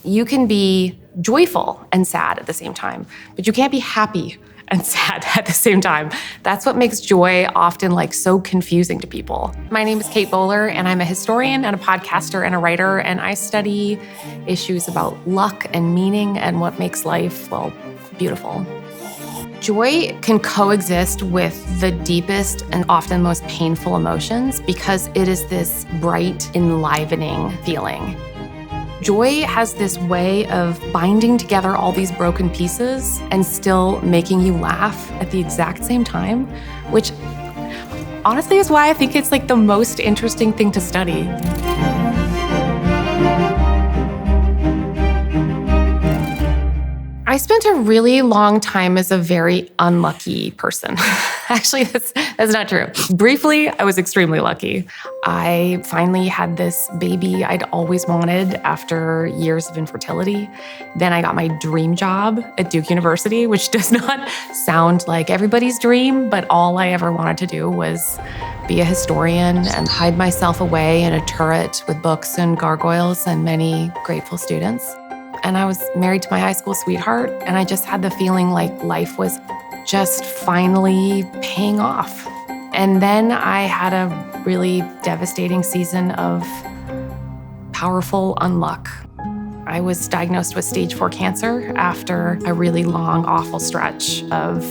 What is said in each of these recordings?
You can be joyful and sad at the same time, but you can't be happy and sad at the same time. That's what makes joy often so confusing to people. My name is Kate Bowler, and I'm a historian and a podcaster and a writer, and I study issues about luck and meaning and what makes life, beautiful. Joy can coexist with the deepest and often most painful emotions because it is this bright, enlivening feeling. Joy has this way of binding together all these broken pieces and still making you laugh at the exact same time, which honestly is why I think it's the most interesting thing to study. I spent a really long time as a very unlucky person. Actually, that's not true. Briefly, I was extremely lucky. I finally had this baby I'd always wanted after years of infertility. Then I got my dream job at Duke University, which does not sound like everybody's dream, but all I ever wanted to do was be a historian and hide myself away in a turret with books and gargoyles and many grateful students. And I was married to my high school sweetheart, and I just had the feeling like life was just finally paying off. And then I had a really devastating season of powerful unluck. I was diagnosed with stage 4 cancer after a really long, awful stretch of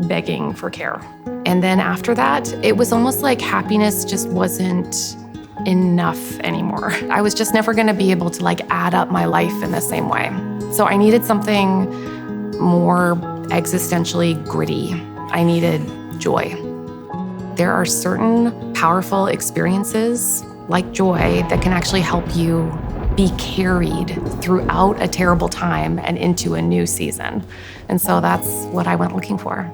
begging for care. And then after that, it was almost like happiness just wasn't enough anymore. I was just never going to be able to add up my life in the same way. So I needed something more existentially gritty. I needed joy. There are certain powerful experiences like joy that can actually help you be carried throughout a terrible time and into a new season. And so that's what I went looking for.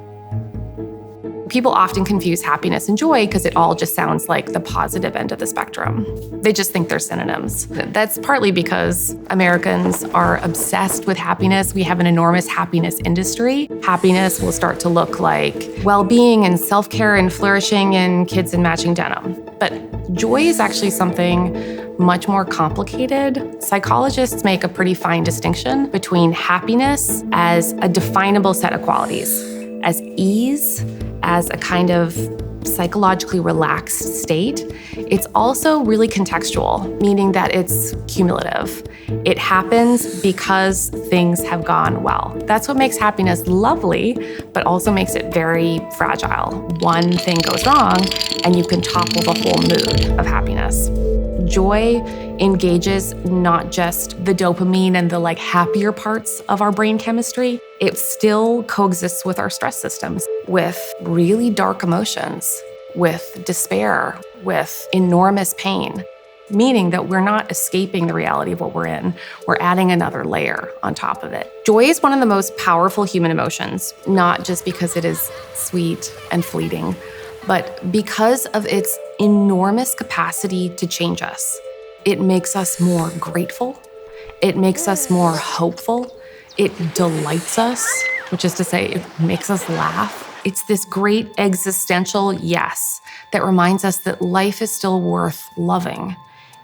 People often confuse happiness and joy because it all just sounds like the positive end of the spectrum. They just think they're synonyms. That's partly because Americans are obsessed with happiness. We have an enormous happiness industry. Happiness will start to look like well-being and self-care and flourishing and kids in matching denim. But joy is actually something much more complicated. Psychologists make a pretty fine distinction between happiness as a definable set of qualities, as ease, as a kind of psychologically relaxed state. It's also really contextual, meaning that it's cumulative. It happens because things have gone well. That's what makes happiness lovely, but also makes it very fragile. One thing goes wrong, and you can topple the whole mood of happiness. Joy engages not just the dopamine and the happier parts of our brain chemistry. It still coexists with our stress systems, with really dark emotions, with despair, with enormous pain, meaning that we're not escaping the reality of what we're in. We're adding another layer on top of it. Joy is one of the most powerful human emotions, not just because it is sweet and fleeting, but because of its enormous capacity to change us. It makes us more grateful. It makes us more hopeful. It delights us, which is to say, it makes us laugh. It's this great existential yes that reminds us that life is still worth loving,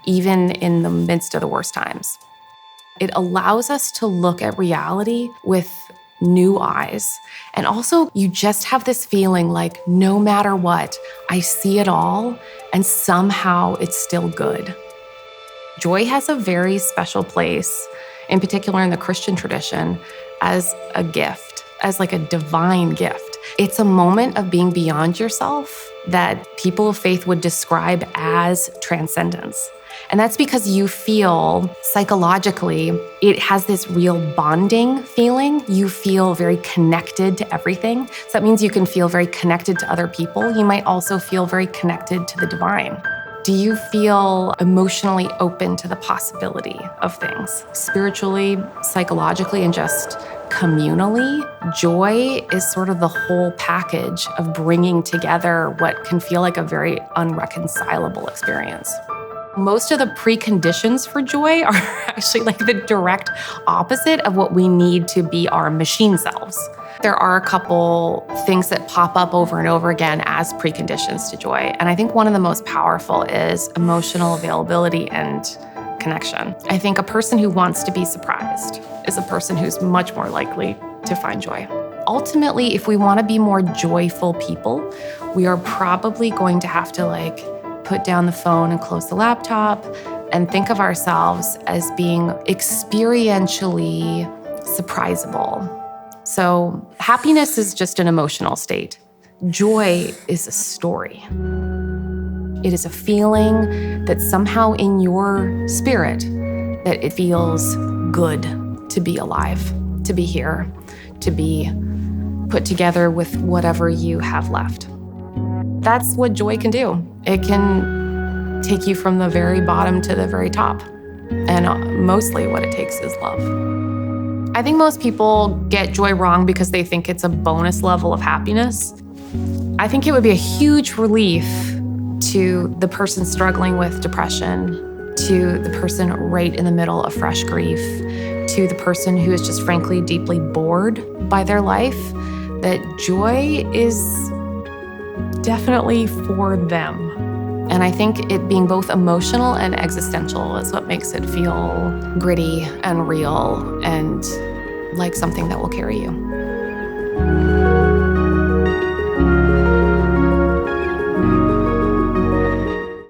even in the midst of the worst times. It allows us to look at reality with new eyes. And also, you just have this feeling like no matter what, I see it all, and somehow it's still good. Joy has a very special place, in particular in the Christian tradition, as a gift, as a divine gift. It's a moment of being beyond yourself that people of faith would describe as transcendence. And that's because you feel psychologically, it has this real bonding feeling. You feel very connected to everything. So that means you can feel very connected to other people. You might also feel very connected to the divine. Do you feel emotionally open to the possibility of things? Spiritually, psychologically, and just communally, joy is sort of the whole package of bringing together what can feel like a very unreconcilable experience. Most of the preconditions for joy are actually the direct opposite of what we need to be our machine selves. There are a couple things that pop up over and over again as preconditions to joy. And I think one of the most powerful is emotional availability and connection. I think a person who wants to be surprised is a person who's much more likely to find joy. Ultimately, if we want to be more joyful people, we are probably going to have to put down the phone and close the laptop and think of ourselves as being experientially surprisable. So happiness is just an emotional state. Joy is a story. It is a feeling that somehow in your spirit that it feels good to be alive, to be here, to be put together with whatever you have left. That's what joy can do. It can take you from the very bottom to the very top. And mostly what it takes is love. I think most people get joy wrong because they think it's a bonus level of happiness. I think it would be a huge relief to the person struggling with depression, to the person right in the middle of fresh grief, to the person who is just frankly deeply bored by their life, that joy is definitely for them. And I think it being both emotional and existential is what makes it feel gritty and real and like something that will carry you.